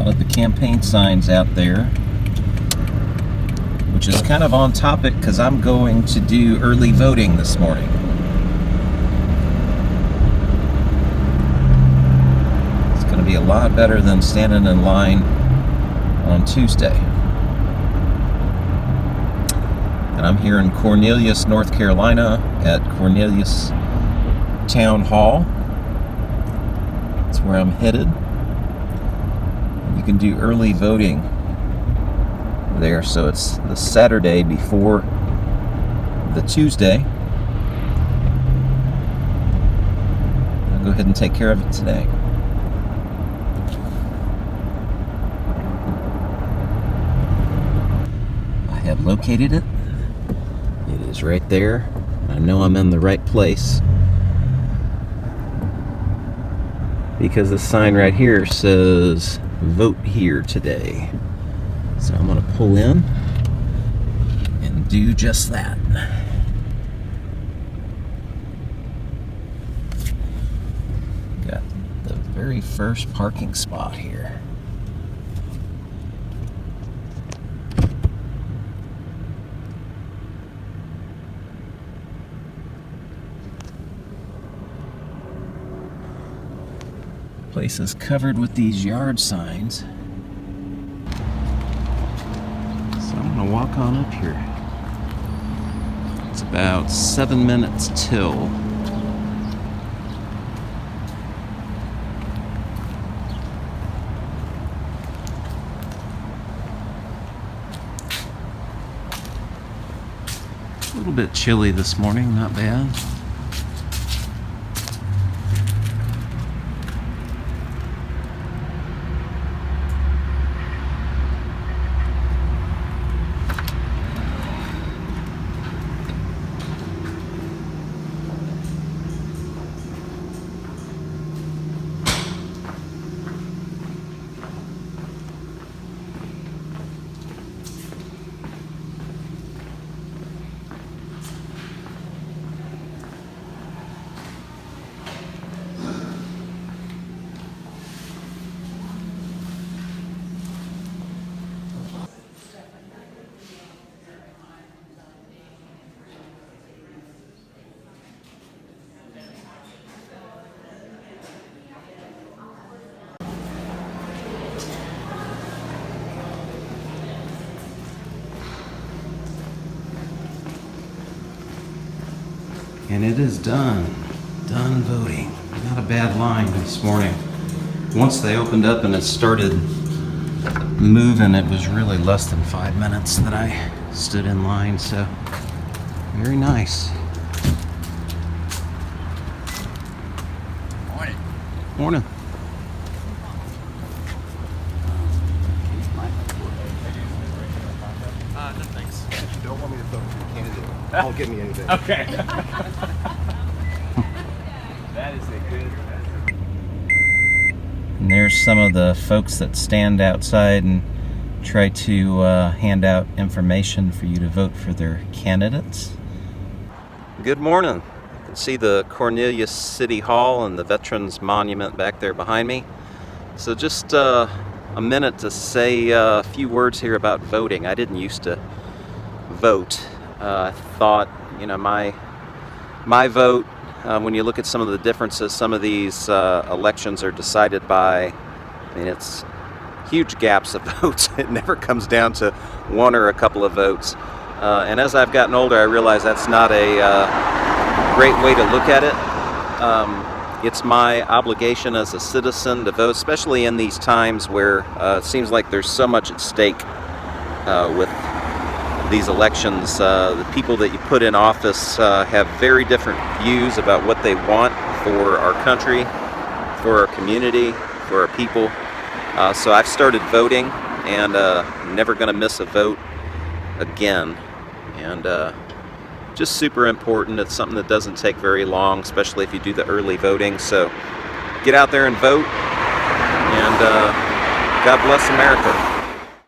lot of the campaign signs out there, which is kind of on topic because I'm going to do early voting this morning. It's going to be a lot better than standing in line on Tuesday. And I'm here in Cornelius, North Carolina at Cornelius Town Hall. That's where I'm headed. You can do early voting there, so it's the Saturday before the Tuesday. I'll go ahead and take care of it today. I have located it. It is right there. I know I'm in the right place because the sign right here says vote here today. So I'm going to pull in and do just that. Got the very first parking spot here. Place is covered with these yard signs. So I'm gonna walk on up here. It's about 7 minutes till. A little bit chilly this morning, not bad. And it is done voting. Not a bad line this morning. Once they opened up and it started moving, it was really less than 5 minutes that I stood in line, so very nice. Morning. Morning. No thanks. If you don't want me to vote for your candidate, don't give me anything. Okay. That is a good. And there's some of the folks that stand outside and try to hand out information for you to vote for their candidates. Good morning. You can see the Cornelius City Hall and the Veterans Monument back there behind me. So just a minute to say a few words here about voting. I didn't used to vote. I thought, my vote, when you look at some of the differences, some of these elections are decided by, it's huge gaps of votes. It never comes down to one or a couple of votes. And as I've gotten older, I realize that's not a great way to look at it. It's my obligation as a citizen to vote, especially in these times where it seems like there's so much at stake with these elections. The people that you put in office have very different views about what they want for our country, for our community, for our people. So I've started voting, and never going to miss a vote again. And just super important. It's something that doesn't take very long, especially if you do the early voting. So get out there and vote, and God bless America.